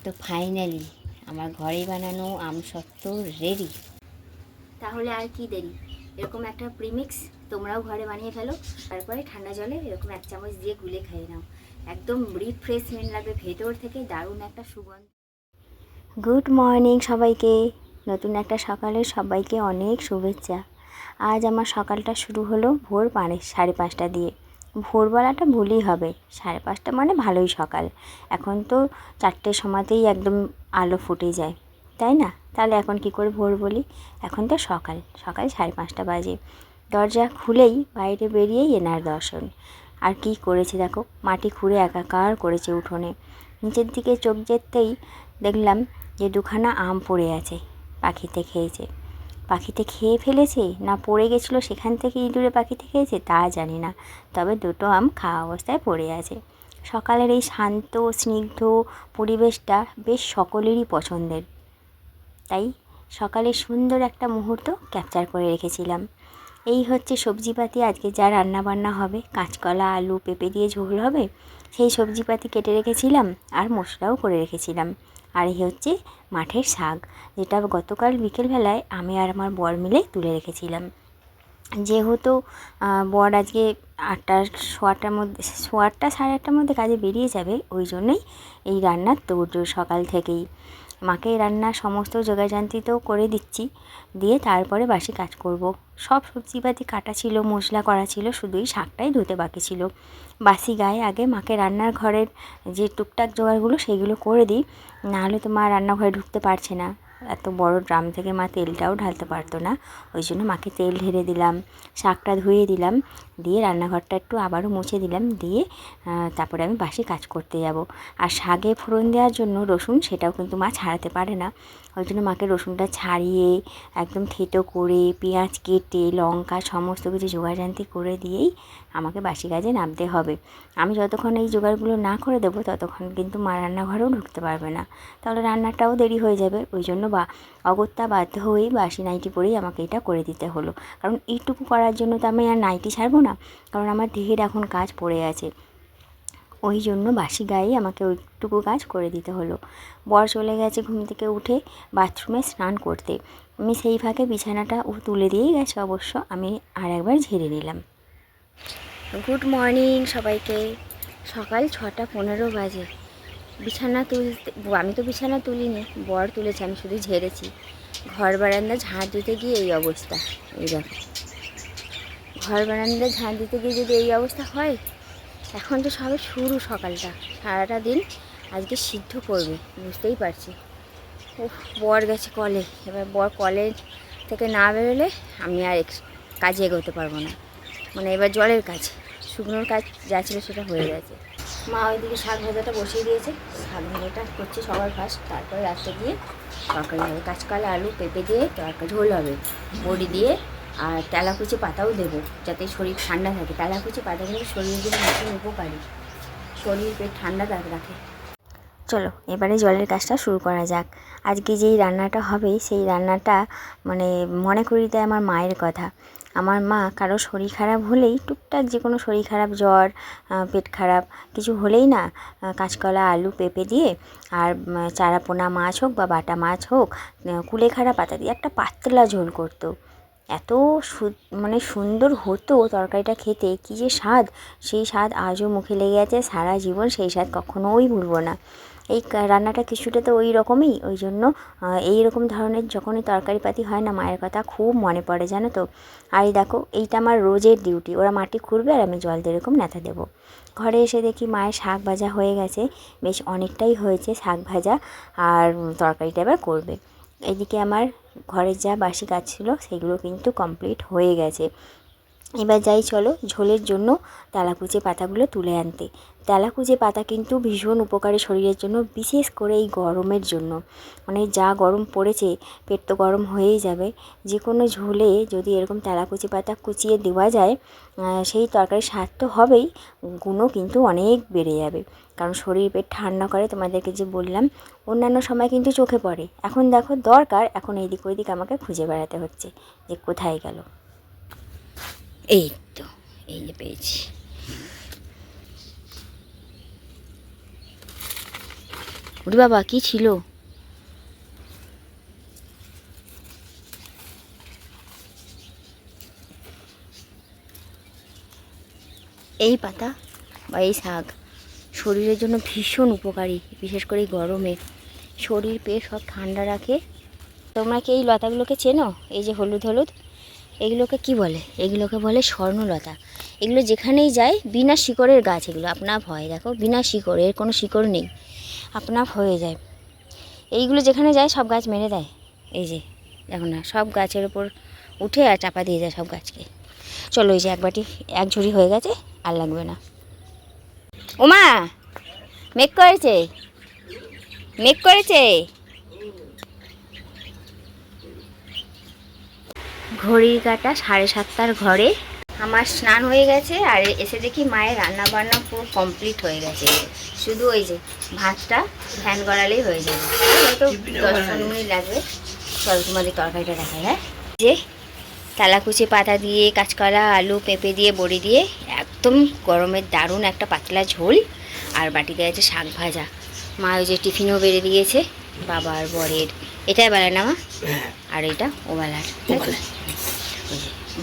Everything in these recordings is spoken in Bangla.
তো ফাইনালি আমার ঘরে বানানো আমসত্ত্ব রেডি। তাহলে আর কি দেরি, এরকম একটা প্রিমিক্স তোমরাও ঘরে বানিয়ে ফেলো। তারপরে ঠান্ডা জলে এরকম 1 চামচ দিয়ে গুলে খাইয়ে নাও, একদম রিফ্রেশমেন্ট লাগবে ভেতর থেকে, দারুণ একটা সুগন্ধ। গুড মর্নিং সবাইকে, নতুন একটা সকালে সবাইকে অনেক শুভেচ্ছা। আজ আমার সকালটা শুরু হলো ভোর 5:30 দিয়ে। ভোরবেলাটা ভুলই হবে, 5:30 মানে ভালোই সকাল। এখন তো 4টের সময়তেই একদম আলো ফুটে যায়, তাই না? তাহলে এখন কি করে ভোর বলি? এখন তো সকাল সকাল 5:30 বাজে। দরজা খুলেই বাইরে বেরিয়েই এনার দর্শন। আর কি করেছে দেখো, মাটি খুঁড়ে একাকার করেছে উঠোনে। নিচের দিকে চোখ যেতেই দেখলাম যে 2খানা আম পড়ে আছে, পাখিতে খেয়েছে। পাখিতে খেয়ে ফেলেছে না পড়ে গেছিলো সেখান থেকে ইঁদুরে পাখিতে খেয়েছে তা জানি না, তবে 2টো আম খাওয়া অবস্থায় পড়ে আছে। সকালের এই শান্ত স্নিগ্ধ পরিবেশটা বেশ সকলেরই পছন্দের, তাই সকালের সুন্দর একটা মুহূর্ত ক্যাপচার করে রেখেছিলাম। এই হচ্ছে সবজিপাতি, আজকে যা রান্না বান্না হবে, কাঁচকলা আলু পেঁপে দিয়ে ঝোল হবে, সেই সবজিপাতি কেটে রেখেছিলাম আর মশলাও করে রেখেছিলাম। আর এই হচ্ছে মাঠের শাক, যেটা গতকাল বিকেলবেলায় আমি আর আমার বর মিলে তুলে রেখেছিলাম। যেহেতু বর আজকে 8টার মধ্যে 8:30টার মধ্যে কাজে বেরিয়ে যাবে, ওই জন্যই এই রান্নার তোড়জোড় সকাল থেকেই। মাকে রান্নার সমস্ত জোগাড়যন্ত্র তো করে দিচ্ছি, দিয়ে তারপরে বাসি কাজ করব। সব সবজিপাতি কাটা ছিল, মশলা করা ছিল, শুধুই শাকটাই ধুতে বাকি ছিল। বাসি গায়ে আগে মাকে রান্নার ঘরের যে টুকটাক জোগাড়গুলো সেইগুলো করে দিই, নাহলে তো মা রান্নাঘরে ঢুকতে পারছে না। এত বড় ড্রাম থেকে মা তেলটাও ঢালতে পারতো না, ওই জন্য মাকে তেল ঢেলে দিলাম, শাকটা ধুয়ে দিলাম, দিয়ে রান্নাঘরটা একটু আবারও মুছে দিলাম, দিয়ে তারপরে আমি বাসি কাজ করতে যাব। আর শাকে ফোড়ন দেওয়ার জন্য রসুন, সেটাও কিন্তু মা ছাড়াতে পারে না, ওই জন্য মাকে রসুনটা ছাড়িয়ে একদম থেঁতো করে পেঁয়াজ কেটে লঙ্কা সমস্ত কিছু জোগাড়যন্ত্র করে দিয়েই আমাকে বাসি কাজে নামতে হবে। আমি যতক্ষণ এই জোগাড়গুলো না করে দেবো ততক্ষণ কিন্তু মা রান্নাঘরেও ঢুকতে পারবে না, তাহলে রান্নাটাও দেরি হয়ে যাবে। ওই জন্য অগত্যা বাধ্য হয়েই বাসি নাইটি পরেই আমাকে এটা করে দিতে হলো, কারণ এইটুকু করার জন্য তো আমি আর নাইটি ছাড়বো না, কারণ আমার দেহের এখন কাজ পড়ে আছে। ওই জন্য বাসি গায়েই আমাকে ওইটুকু কাজ করে দিতে হলো। বর চলে গেছে ঘুম থেকে উঠে বাথরুমে স্নান করতে, আমি সেই ফাঁকে বিছানাটা ও তুলে দিয়েই গেছে অবশ্য, আমি আর একবার ঝেড়ে নিলাম। গুড মর্নিং সবাইকে, সকাল 6:15 বাজে। বিছানা তুলতে, আমি তো বিছানা তুলিনি, বর তুলেছে, আমি শুধু ঝেড়েছি। ঘর বারান্দা ঝাঁট দিতে গিয়ে এই অবস্থা, এই দেখো। ঘর বারান্দা ঝাঁট দিতে গিয়ে যদি এই অবস্থা হয়, এখন তো সবে শুরু সকালটা, সারাটা দিন আজকে সিদ্ধ করবে বুঝতেই পারছি। ও বর গেছে কলে, এবার বর কলের থেকে না বেরোলে আমি আর কাজে এগোতে পারবো না, মানে এবার জলের কাজ, শুকনোর কাজ যা ছিল সেটা হয়ে গেছে। মা ওইদিকে শাক ভাজাটা বসিয়ে দিয়েছে, শাক ভাজাটা করছে সবার ফার্স্ট, তারপরে রাস্তা দিয়ে তরকারি হবে, কাঁচকলা আলু পেঁপে দিয়ে তরকারি ঝোল হবে, বড়ি দিয়ে, আর তেলাকুচি পাতাও দেবো যাতে শরীর ঠান্ডা থাকে। তেলাকুচি পাতা কিন্তু শরীরের জন্য ভীষণ উপকারী, শরীর পেট ঠান্ডা রাখে। চলো এবারে জলের কাজটা শুরু করা যাক। আজকে যেই রান্নাটা হবে সেই রান্নাটা মানে মনে করিয়ে দেয় আমার মায়ের কথা। আমার মা কারো শরীর খারাপ হলেই, টুকটাক যে কোনো শরীর খারাপ, জ্বর, পেট খারাপ কিছু হলেই না, কাঁচকলা আলু পেঁপে দিয়ে আর চারাপোনা মাছ হোক বা বাটা মাছ হোক, কুলেখাড়া পাতা দিয়ে একটা পাতলা ঝোল করতো। এত মানে সুন্দর হতো তরকারিটা খেতে, কী যে স্বাদ, সেই স্বাদ আজও মুখে লেগে আছে, সারা জীবন সেই স্বাদ কখনোই ভুলবো না। এই রান্নাটা কিছুটা তো ওই রকমই, ওই জন্য এই রকম ধরনের যখনই তরকারিপাতি হয় না, মায়ের কথা খুব মনে পড়ে জানো তো। আর এই দেখো, এইটা আমার রোজের ডিউটি, ওরা মাটি খুঁড়বে আর আমি জল দিয়ে এরকম নেতা দেবো। ঘরে এসে দেখি মায়ের শাক ভাজা হয়ে গেছে, বেশ অনেকটাই হয়েছে শাক ভাজা, আর তরকারিটা এবার করবে। এদিকে আমার ঘরের যা বাসি কাজ ছিল সেগুলো কিন্তু কমপ্লিট হয়ে গেছে। এবার যাই চলো ঝোলের জন্য তেলাকুচি পাতাগুলো তুলে আনতে। তেলাকুচি পাতা কিন্তু ভীষণ উপকারী শরীরের জন্য, বিশেষ করে এই গরমের জন্য, মানে যা গরম পড়েছে, পেট তো গরম হয়েই যাবে। যে কোনো ঝোলে যদি এরকম তেলাকুচি পাতা কুচিয়ে দেওয়া যায়, সেই তরকারির স্বাদ তো হবেই, গুণও কিন্তু অনেক বেড়ে যাবে, কারণ শরীর পেট ঠান্ডা করে। তোমাদেরকে যে বললাম, অন্যান্য সময় কিন্তু চোখে পড়ে, এখন দেখো দরকার, এখন এইদিক ওইদিক আমাকে খুঁজে বেড়াতে হচ্ছে যে কোথায় গেল। এই তো, এই যে পেয়েছি। ওরে বাবা কি ছিল? এই পাতা বা এই শাক শরীরের জন্য ভীষণ উপকারী, বিশেষ করে এই গরমে শরীর পেট সব ঠান্ডা রাখে। তোমরা কি এই লতাগুলোকে চেনো? এই যে হলুদ হলুদ, এগুলোকে কি বলে? এগুলোকে বলে স্বর্ণলতা। এগুলো যেখানেই যায় বিনা শিকড়ের গাছ, এগুলো আপনার হয়, দেখো বিনা শিকড়, এর কোনো শিকড় নেই, আপনার হয়ে যায়। এইগুলো যেখানে যায় সব গাছ মেরে দেয়। এই যে দেখো না, সব গাছের ওপর উঠে আর চাপা দিয়ে যায় সব গাছকে। চলো এই যে এক বাটি এক ঝুড়ি হয়ে গেছে, আর লাগবে না। ওমা মেঘ করেছে, মেঘ করেছে। ঘড়ির কাঁটা 7:30 ঘরে। আমার স্নান হয়ে গেছে, আর এসে দেখি মায়ের রান্না বান্না পুরো কমপ্লিট হয়ে গেছে। শুধু ওই যে ভাতটা ফ্যান গড়ালেই হয়ে যাবে, হয়তো 10-15 মিনিট লাগবে। চল তোমাদের তরকারিটা দেখাই। হ্যাঁ, যে তালাকুচি পাতা দিয়ে, কাঁচকলা, আলু, পেঁপে দিয়ে, বড়ি দিয়ে একদম গরমের দারুণ একটা পাতলা ঝোল, আর বাটিতে আছে শাক ভাজা। মা ওই যে টিফিনও বেড়ে দিয়েছে বাবার বরের, এটাই বেলা না মা, আর এটা ও বেলার।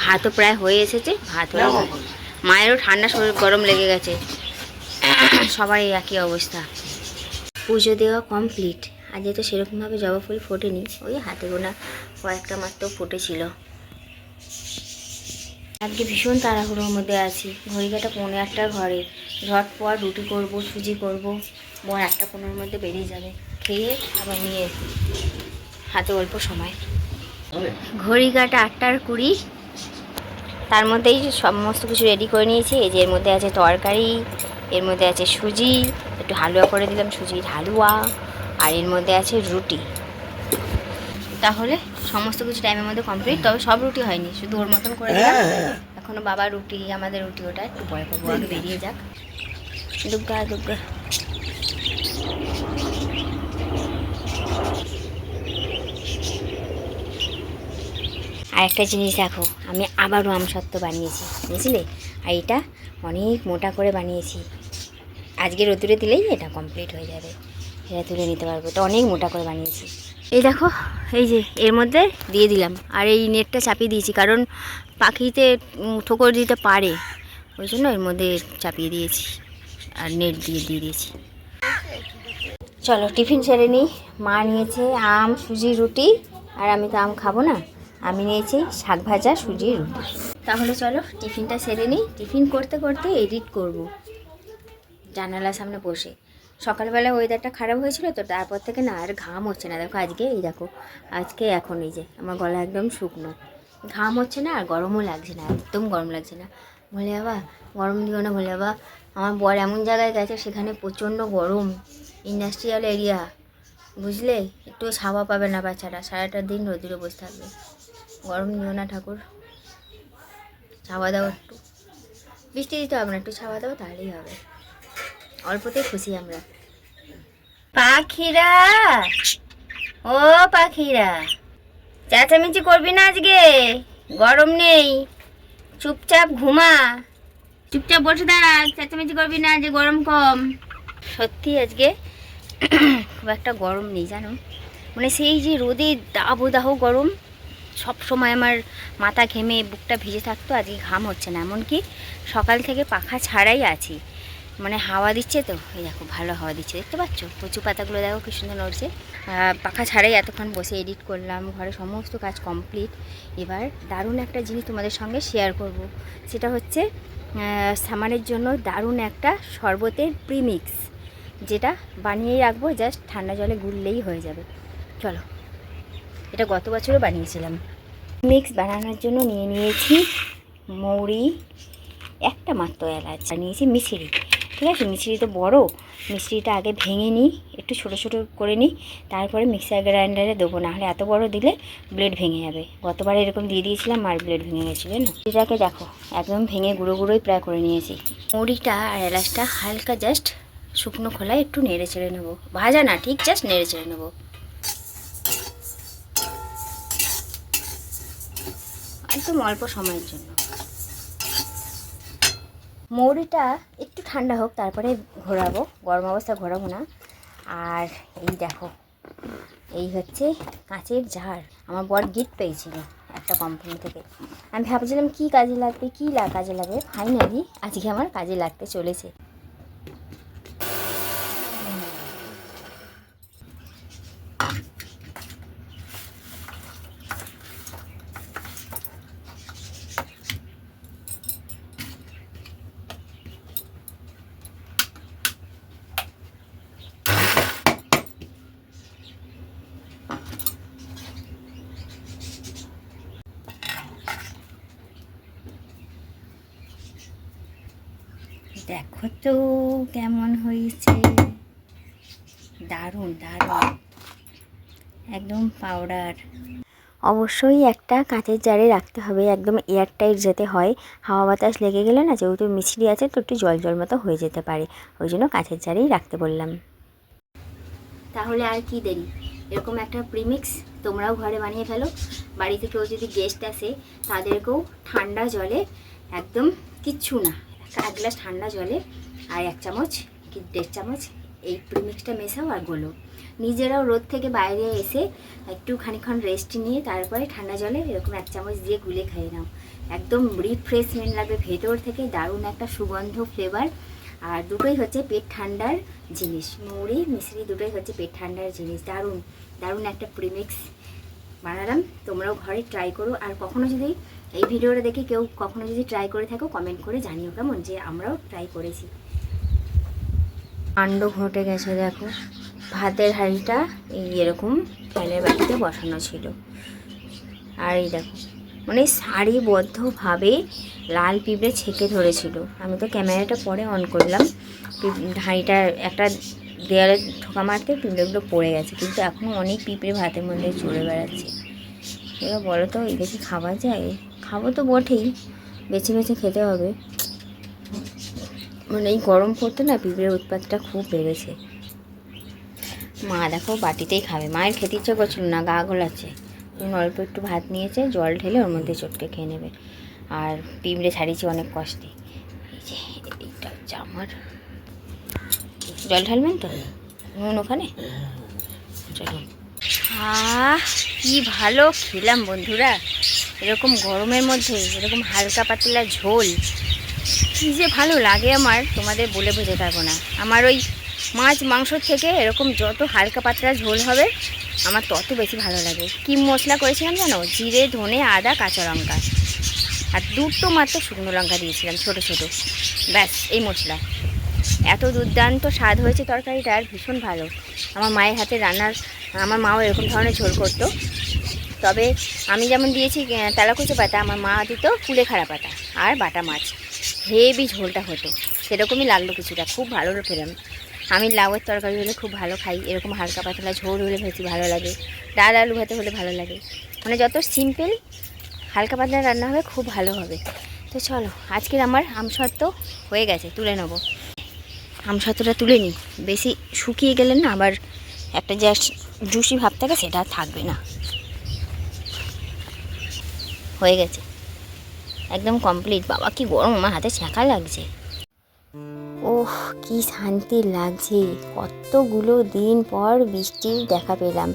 ভাতও প্রায় হয়ে এসেছে, ভাত হয়ে গেছে। মায়েরও ঠান্ডা শরীর, গরম লেগে গেছে, সবাই একই অবস্থা। পুজো দেওয়া কমপ্লিট। আজ তো সেরকমভাবে জবা ফুল ফোটেনি, ওই হাতে গোনা কয়েকটা মাত্র ফুটেছিল। আজকে ভীষণ তাড়াহুড়োর মধ্যে আছি। ঘড়িকাটা 7:45 ঘরে। ঝটপট রুটি করব, সুজি করব, বর 8:15 মধ্যে বেরিয়ে যাবে। খেয়ে আবার নিয়ে হাতে অল্প সময়। ঘড়ি কাটা 8:20। তার মধ্যেই সমস্ত কিছু রেডি করে নিয়েছি। এই যে এর মধ্যে আছে তরকারি, এর মধ্যে আছে সুজি, একটু হালুয়া করে দিলাম, সুজির হালুয়া, আর এর মধ্যে আছে রুটি। তাহলে সমস্ত কিছু টাইমের মধ্যে কমপ্লিট। তবে সব রুটি হয়নি, শুধু ওর মতন করে দিলাম। এখনও বাবার রুটি, আমাদের রুটি, ওটা একটু পরে করবো, আগে বেরিয়ে যাক। দুগ্গা দুগ্গা। আর একটা জিনিস দেখো, আমি আবারও আমসত্ত্ব বানিয়েছি, বুঝলে? আর এটা অনেক মোটা করে বানিয়েছি। আজকে রোদুরে দিলেই এটা কমপ্লিট হয়ে যাবে, এটা তুলে নিতে পারবো। তো অনেক মোটা করে বানিয়েছি। এই দেখো, এই যে এর মধ্যে দিয়ে দিলাম, আর এই নেটটা চাপিয়ে দিয়েছি, কারণ পাখিতে ঠোকর দিতে পারে, ওই জন্য এর মধ্যে চাপিয়ে দিয়েছি আর নেট দিয়ে দিয়েছি। চলো টিফিন সেরে নিই। মা নিয়েছে আম, সুজি, রুটি, আর আমি তো আম খাবো না, আমি নিয়েছি শাক ভাজা, সুজি, রুটি। তাহলে চলো টিফিনটা সেরে নিই। টিফিন করতে করতে এডিট করব জানালার সামনে বসে। সকালবেলা ওয়েদারটা খারাপ হয়েছিল তো, তারপর থেকে না আর ঘাম হচ্ছে না। দেখো আজকে, এই দেখো আজকে এখন এই যে আমার গলা একদম শুকনো, ঘাম হচ্ছে না, আর গরমও লাগছে না, একদম গরম লাগছে না। বলে বাবা গরম দিও না, বলে বাবা আমার বর এমন জায়গায় গেছে সেখানে প্রচণ্ড গরম, ইন্ডাস্ট্রিয়াল এরিয়া, বুঝলে? একটু ছাওয়া পাবে না বাচ্চারা, সারাটা দিন রোদুরে বসে থাকবে। গরম দিও না ঠাকুর, ছাওয়া দাও, একটু বৃষ্টি দিতে হবে না, একটু ছাওয়া দাও, তাহলেই হবে। অল্পতেই খুশি আমরা। পাখিরা, ও পাখিরা, চেঁচামেচি করবি না আজকে, গরম নেই, চুপচাপ ঘুমা, চুপচাপ বসে থাক, চেঁচামেচি করবি না, যে গরম কম। সত্যি আজকে খুব একটা গরম নেই, জানো, মানে সেই যে রোদে দাবদাহ গরম, সব সময় আমার মাথা ঘেমে বুকটা ভিজে থাকতো, আজকে ঘাম হচ্ছে না। এমনকি সকাল থেকে পাখা ছাড়াই আছি, মানে হাওয়া দিচ্ছে তো, এই দেখো ভালো হাওয়া দিচ্ছে, দেখতে পাচ্ছ? কচু পাতাগুলো দেখো কি সুন্দর নড়ছে। পাখা ছাড়াই এতক্ষণ বসে এডিট করলাম, ঘরে সমস্ত কাজ কমপ্লিট। এবার দারুণ একটা জিনিস তোমাদের সঙ্গে শেয়ার করব, সেটা হচ্ছে সামারের জন্য দারুণ একটা শরবতের প্রিমিক্স, যেটা বানিয়েই রাখবো, জাস্ট ঠান্ডা জলে গুললেই হয়ে যাবে। চলো, এটা গত বছরও বানিয়েছিলাম। মিক্স বানানোর জন্য নিয়ে নিয়েছি মৌরি, একটা মাত্র এলাচ, নিয়েছি মিশ্রি। ঠিক আছে, মিশ্রি তো বড়, মিশ্রিটা আগে ভেঙে নিই, একটু ছোটো ছোটো করে নিই, তারপরে মিক্সার গ্রাইন্ডারে দেবো, নাহলে এত বড় দিলে ব্লেড ভেঙে যাবে। গতবার এরকম দিয়ে দিয়েছিলাম আর ব্লেড ভেঙে গেছিলো না। এটাকে দেখো একদম ভেঙে গুঁড়ো গুঁড়োই প্রায় করে নিয়েছি। মৌরিটা আর এলাচটা হালকা জাস্ট শুকনো খোলায় একটু নেড়ে চেড়ে নেবো, ভাজা না, ঠিক জাস্ট নেড়ে চেড়ে নেবো, একদম অল্প সময়ের জন্য। মৌরিটা একটু ঠান্ডা হোক, তারপরে ঘোরাবো, গরম অবস্থা ঘোরাবো না। আর এই দেখো, এই হচ্ছে কাঁচের জার। আমার বর গিফট পেয়েছিল একটা কোম্পানি থেকে। আমি ভাবছিলাম কী কাজে লাগবে, কাজে লাগবে, ফাইনালি আজকে আমার কাজে লাগতে চলেছে। দেখো তো কেমন হয়েছে, দারুণ দারুণ, একদম পাউডার। অবশ্যই একটা কাঁচের জারে রাখতে হবে, একদম এয়ারটাইট যেতে হয়। হাওয়া বাতাস লেগে গেলে না, যেহেতু মিষ্টি আছে তো একটু জল জল মতো হয়ে যেতে পারে, ওই জন্য কাঁচের জারেই রাখতে বললাম। তাহলে আর কি দেরি, এরকম একটা প্রিমিক্স তোমরাও ঘরে বানিয়ে ফেলো। বাড়িতে কেউ যদি গেস্ট আসে তাদেরকেও ঠান্ডা জলে, একদম কিচ্ছু না, 1 গ্লাস ঠান্ডা জলে আর 1 চামচ কি 1.5 চামচ এই প্রিমিক্সটা মেশাও আর গোলো। নিজেরাও রোদ থেকে বাইরে এসে একটু খানিক্ষণ রেস্ট নিয়ে তারপরে ঠান্ডা জলে এরকম 1 চামচ দিয়ে গুলে খেয়ে নাও। একদম রিফ্রেশমেন্ট লাগবে ভেতর থেকে, দারুণ একটা সুগন্ধ ফ্লেভার। আর দুটোই হচ্ছে পেট ঠান্ডার জিনিস, মুড়ি মিশ্রি দুটোই হচ্ছে পেট ঠান্ডার জিনিস। দারুণ দারুণ একটা প্রিমিক্স বানালাম, তোমরাও ঘরে ট্রাই করো। আর কখনো যদি এই ভিডিওটা দেখে কেউ কখনো যদি ট্রাই করে থাকো, কমেন্ট করে জানিও কেমন, যে আমরাও ট্রাই করেছি। কাণ্ড ঘটে গেছে দেখো, ভাতের হাঁড়িটা এই এরকম ফ্যানের বাটিতে বসানো ছিল, আর এই দেখো মানে সারিবদ্ধভাবে লাল পিঁপড়ে ছেঁকে ধরেছিল। আমি তো ক্যামেরাটা পরে অন করলাম, হাঁড়িটা একটা দেয়ালে ঠোকা মারতে পিঁপড়েগুলো পড়ে গেছে, কিন্তু এখনও অনেক পিঁপড়ে ভাতের মধ্যে চড়ে বেড়াচ্ছে। এবার বলো তো এই দেখি খাওয়া যায়? খাবো তো বটেই, বেছে বেছে খেতে হবে। মানে এই গরম পড়তে না পিঁপড়ের উৎপাতটা খুব বেড়েছে। মা দেখো বাটিতেই খাবে, মায়ের খেতে ইচ্ছে করছিল না, গা গোলাচ্ছে, অল্প একটু ভাত নিয়েছে, জল ঢেলে ওর মধ্যে চটকে খেয়ে নেবে। আর পিঁপড়ে ছাড়িয়েছে অনেক কষ্টে। এই যে এইটা হচ্ছে আমার, জল ঢালবেন তো নুন ওখানে, চলুন। কি ভালো খেলাম বন্ধুরা, এরকম গরমের মধ্যে এরকম হালকা পাতলা ঝোল কী যে ভালো লাগে আমার, তোমাদের বলে বোঝাতে পারবো না। আমার ওই মাছ মাংসর থেকে এরকম যত হালকা পাতলা ঝোল হবে আমার তত বেশি ভালো লাগে। কি মশলা করেছিলাম জানো? জিরে, ধনে, আদা, কাঁচা লঙ্কা আর 2টো মাত্র শুকনো লঙ্কা দিয়েছিলাম ছোটো ছোটো, ব্যাস এই মশলা। এত দুর্দান্ত স্বাদ হয়েছে তরকারিটা, আর ভীষণ ভালো। আমার মায়ের হাতে রান্নার, আমার মাও এরকম ধরনের ঝোল করতো, তবে আমি যেমন দিয়েছি তেলাকুচো পাতা, আমার মা দিত কুলেখাড়া পাতা আর বাটা মাছ। হেভি ঝোলটা হতো, সেরকমই লাগলো কিছুটা, খুব ভালো খেলাম। আমি লাউয়ের তরকারি হলে খুব ভালো খাই, এরকম হালকা পাতলা ঝোল হলে বেশি ভালো লাগে, ডাল আলু ভাতে হলে ভালো লাগে, মানে যত সিম্পল হালকা পাতলা রান্না হবে খুব ভালো হবে। তো চলো আজকের আমার আমসত্ত্ব হয়ে গেছে, তুলে নেবো। আমসত্ত্বটা তুলে নিই, বেশি শুকিয়ে গেলে না আবার একটা যা জুসি ভাব থাকে সেটা থাকবে না। হয়ে গেছে একদম কমপ্লিট। বাবা কি গরম, আমার হাতে ছ্যাঁকা লাগছে। ওহ কি শান্তি লাগছে, কতগুলো দিন পর বৃষ্টির দেখা পেলাম।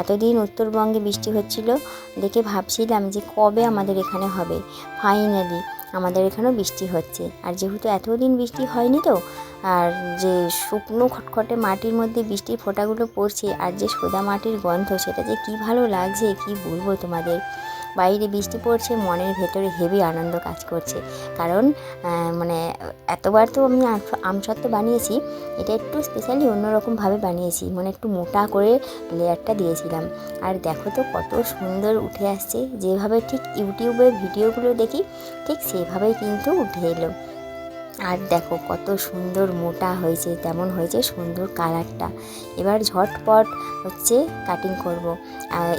এতদিন উত্তরবঙ্গে বৃষ্টি হচ্ছিল দেখে ভাবছিলাম যে কবে আমাদের এখানে হবে। ফাইনালি আমাদের এখানেও বৃষ্টি হচ্ছে। আর যেহেতু এতদিন বৃষ্টি হয়নি তো, আর যে শুকনো খটখটে মাটির মধ্যে বৃষ্টির ফোঁটাগুলো পড়ছে, আর যে সোদা মাটির গন্ধ, সেটা যে কী ভালো লাগছে কি বলবো তোমাদের। বাইরে বৃষ্টি পড়ছে, মনের ভেতরে হেভি আনন্দ কাজ করছে। কারণ মানে এতবার তো আমি আমসত্ত্ব বানিয়েছি, এটা একটু স্পেশালি অন্যরকমভাবে বানিয়েছি, মানে একটু মোটা করে লেয়ারটা দিয়েছিলাম। আর দেখো তো কত সুন্দর উঠে আসছে, যেভাবে ঠিক ইউটিউবের ভিডিওগুলো দেখি ঠিক সেভাবেই কিন্তু উঠে এলো। আর দেখো কত সুন্দর মোটা হয়েছে, তেমন হয়েছে সুন্দর কালারটা। এবার ঝটপট হচ্ছে কাটিং করব।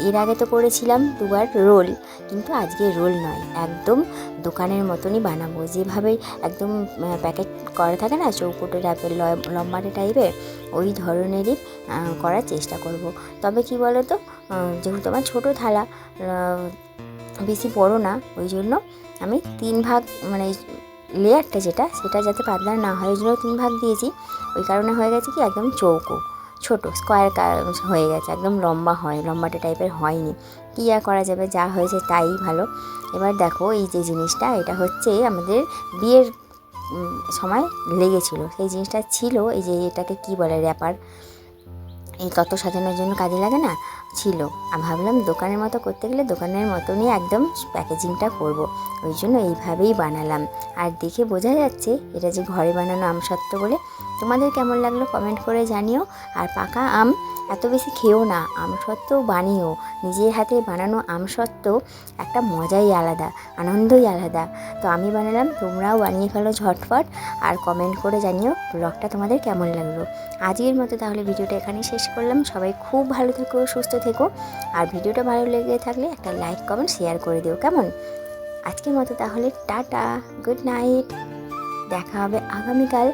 এর আগে তো করেছিলাম 2বার রোল, কিন্তু আজকে রোল নয়, একদম দোকানের মতনই বানাবো, যেভাবে একদম প্যাকেট করা থাকে না চৌকোটো টাইপের, লম্বাটে টাইপের, ওই ধরনেরই করার চেষ্টা করব। তবে কি বলো তো, যেহেতু আমার ছোটো থালা, বেশি বড় না, ওই জন্য আমি 3 ভাগ, মানে লেয়ারটা যেটা সেটা যাতে পাতলা না হয় ওই জন্য 3 ভাগ দিয়েছি। ওই কারণে হয়ে গেছে কি একদম চৌকো, ছোট স্কোয়ার হয়ে গেছে, একদম লম্বাটে টাইপের হয়নি। কী আর করা যাবে, যা হয়েছে তাই ভালো। এবার দেখো এই যে জিনিসটা, এটা হচ্ছে আমাদের বিয়ের সময় লেগেছিল, সেই জিনিসটা ছিল এই যে এটাকে কি বলে র্যাপার, এই কত সাজানোর জন্য কাজে লাগে না, ছিল। আর ভাবলাম দোকানের মতো করতে গেলে দোকানের মতনই একদম প্যাকেজিংটা করব, ওই জন্য এইভাবেই বানালাম। আর দেখে বোঝা যাচ্ছে এটা যে ঘরে বানানো আমসত্ত্ব বলে। তোমাদের কেমন লাগলো কমেন্ট করে জানিও। আর পাকা আম এত বেশি খেও না, আমসত্ত্ব বানিও, নিজের হাতে বানানো আমসত্ত্ব একটা মজাই আলাদা, আনন্দই আলাদা। তো আমি বানালাম, তোমরাও বানিয়ে ফেলো ঝটফট, আর কমেন্ট করে জানিও ব্লগটা তোমাদের কেমন লাগলো। আজকের মতো তাহলে ভিডিওটা এখানেই শেষ করলাম। সবাই খুব ভালো থেকো, সুস্থ থেকো, আর ভিডিওটা ভালো লেগে থাকলে একটা লাইক কমেন্ট শেয়ার করে দিও কেমন। আজকের মতো তাহলে টাটা, গুড নাইট। দেখা হবে আগামীকাল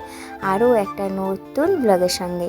আরও একটা নতুন ব্লগের সঙ্গে।